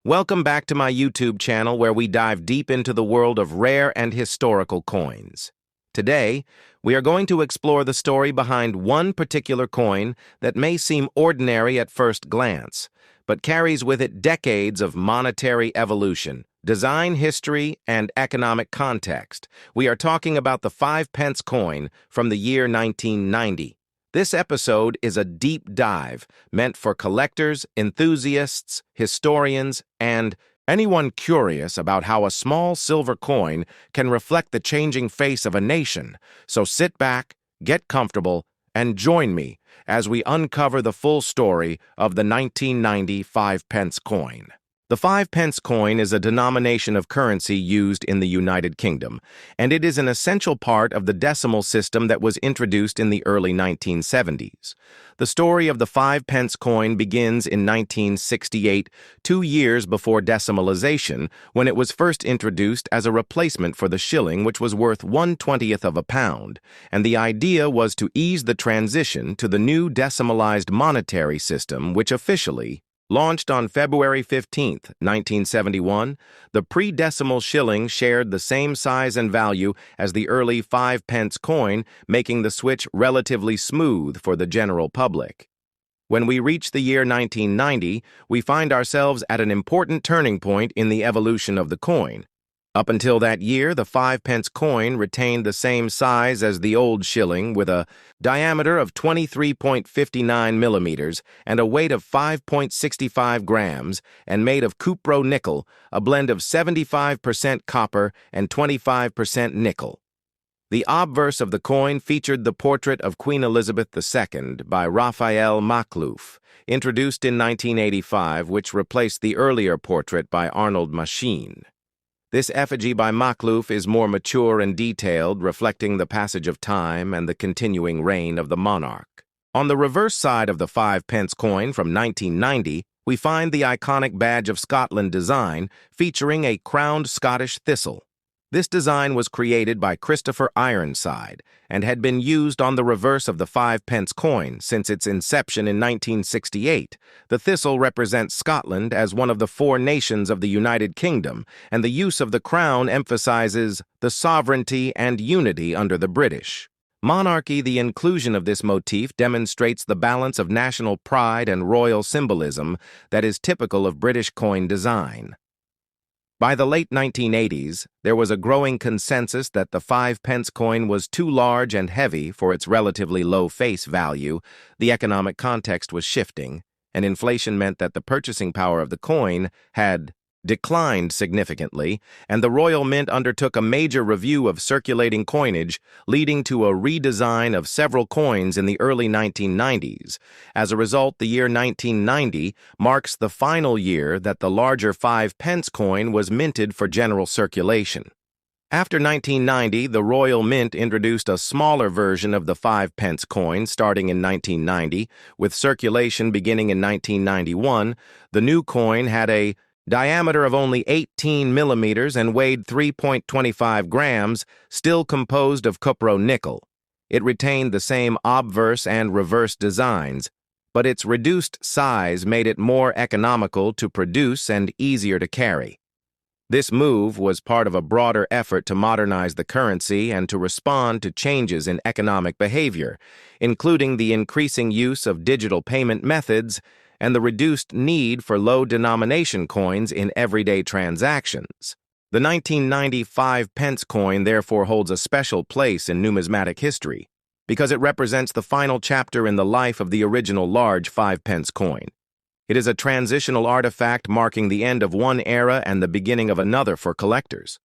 Welcome back to my YouTube channel where we dive deep into the world of rare and historical coins. Today, we are going to explore the story behind one particular coin that may seem ordinary at first glance, but carries with it decades of monetary evolution, design history, and economic context. We are talking about the 5-pence coin from the year 1990. This episode is a deep dive meant for collectors, enthusiasts, historians, and anyone curious about how a small silver coin can reflect the changing face of a nation. So sit back, get comfortable, and join me as we uncover the full story of the 1990 5-pence coin. The 5-pence coin is a denomination of currency used in the United Kingdom, and it is an essential part of the decimal system that was introduced in the early 1970s. The story of the 5-pence coin begins in 1968, 2 years before decimalisation, when it was first introduced as a replacement for the shilling, which was worth 1/20th of a pound, and the idea was to ease the transition to the new decimalised monetary system, which officially launched on February 15, 1971, the pre-decimal shilling shared the same size and value as the early 5-pence coin, making the switch relatively smooth for the general public. When we reach the year 1990, we find ourselves at an important turning point in the evolution of the coin. Up until that year, the 5-pence coin retained the same size as the old shilling, with a diameter of 23.59 millimeters and a weight of 5.65 grams, and made of cupro-nickel, a blend of 75% copper and 25% nickel. The obverse of the coin featured the portrait of Queen Elizabeth II by Raphael Maklouf, introduced in 1985, which replaced the earlier portrait by Arnold Machine. This effigy by Maklouf is more mature and detailed, reflecting the passage of time and the continuing reign of the monarch. On the reverse side of the 5-pence coin from 1990, we find the iconic Badge of Scotland design featuring a crowned Scottish thistle. This design was created by Christopher Ironside and had been used on the reverse of the 5-pence coin since its inception in 1968. The thistle represents Scotland as one of the 4 nations of the United Kingdom, and the use of the crown emphasizes the sovereignty and unity under the British monarchy. The inclusion of this motif demonstrates the balance of national pride and royal symbolism that is typical of British coin design. By the late 1980s, there was a growing consensus that the 5-pence coin was too large and heavy for its relatively low face value. The economic context was shifting, and inflation meant that the purchasing power of the coin had declined significantly, and the Royal Mint undertook a major review of circulating coinage, leading to a redesign of several coins in the early 1990s. As a result, the year 1990 marks the final year that the larger 5-pence coin was minted for general circulation. After 1990, the Royal Mint introduced a smaller version of the 5-pence coin starting in 1990, with circulation beginning in 1991. The new coin had a diameter of only 18 millimeters and weighed 3.25 grams, still composed of cupro-nickel. It retained the same obverse and reverse designs, but its reduced size made it more economical to produce and easier to carry. This move was part of a broader effort to modernize the currency and to respond to changes in economic behavior, including the increasing use of digital payment methods and the reduced need for low-denomination coins in everyday transactions. The 1990 5-pence coin therefore holds a special place in numismatic history because it represents the final chapter in the life of the original large 5-pence coin. It is a transitional artifact marking the end of one era and the beginning of another for collectors.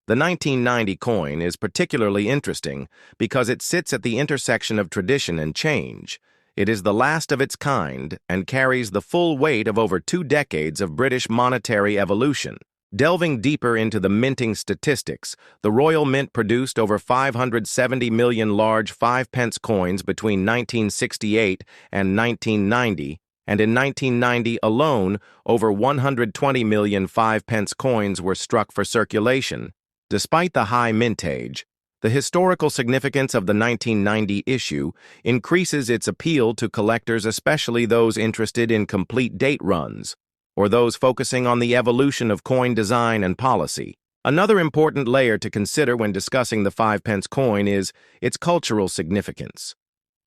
The 1990 coin is particularly interesting because it sits at the intersection of tradition and change. It is the last of its kind and carries the full weight of over 2 decades of British monetary evolution. Delving deeper into the minting statistics, the Royal Mint produced over 570 million large 5-pence coins between 1968 and 1990, and in 1990 alone, over 120 million 5-pence coins were struck for circulation. Despite the high mintage, the historical significance of the 1990 issue increases its appeal to collectors, especially those interested in complete date runs. or those focusing on the evolution of coin design and policy. Another important layer to consider when discussing the 5-pence coin is its cultural significance.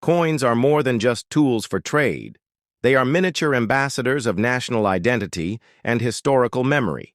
Coins are more than just tools for trade. They are miniature ambassadors of national identity and historical memory.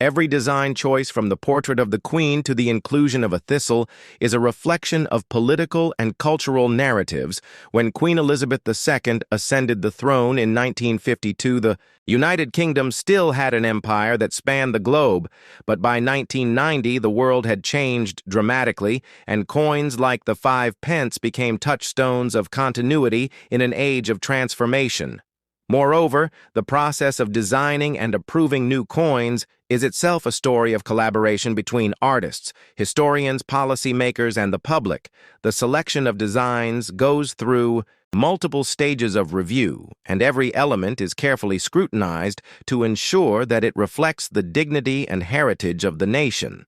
Every design choice, from the portrait of the Queen to the inclusion of a thistle, is a reflection of political and cultural narratives. When Queen Elizabeth II ascended the throne in 1952, the United Kingdom still had an empire that spanned the globe, but by 1990 the world had changed dramatically, and coins like the 5-pence became touchstones of continuity in an age of transformation. Moreover, the process of designing and approving new coins is itself a story of collaboration between artists, historians, policymakers, and the public. The selection of designs goes through multiple stages of review, and every element is carefully scrutinized to ensure that it reflects the dignity and heritage of the nation.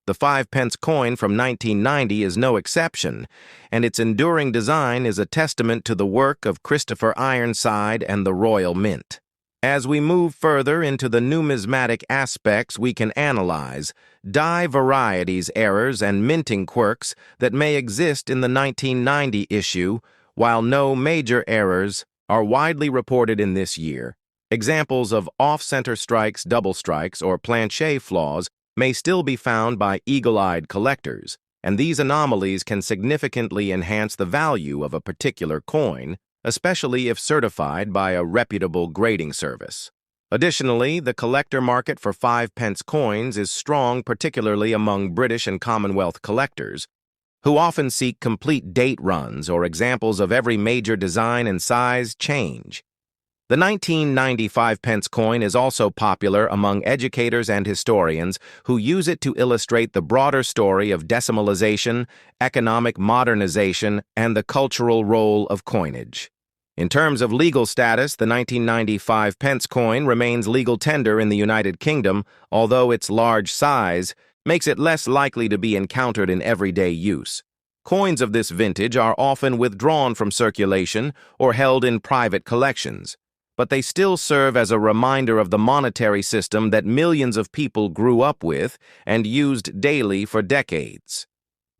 The 5-pence coin from 1990 is no exception, and its enduring design is a testament to the work of Christopher Ironside and the Royal Mint. As we move further into the numismatic aspects, we can analyze die varieties errors and minting quirks that may exist in the 1990 issue, while no major errors are widely reported in this year. Examples of off-center strikes, double strikes, or planchet flaws may still be found by eagle-eyed collectors, and these anomalies can significantly enhance the value of a particular coin, especially if certified by a reputable grading service. Additionally, the collector market for 5-pence coins is strong, particularly among British and Commonwealth collectors, who often seek complete date runs or examples of every major design and size change. The 1990 5-pence coin is also popular among educators and historians who use it to illustrate the broader story of decimalisation, economic modernization, and the cultural role of coinage. In terms of legal status, the 1990 5-pence coin remains legal tender in the United Kingdom, although its large size makes it less likely to be encountered in everyday use. Coins of this vintage are often withdrawn from circulation or held in private collections, but they still serve as a reminder of the monetary system that millions of people grew up with and used daily for decades.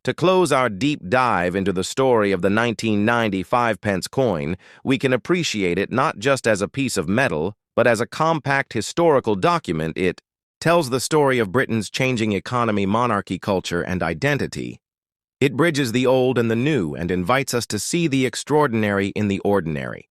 To close our deep dive into the story of the 1990 5-pence coin, we can appreciate it not just as a piece of metal, but as a compact historical document. It tells the story of Britain's changing economy, monarchy, culture, and identity. It bridges the old and the new and invites us to see the extraordinary in the ordinary.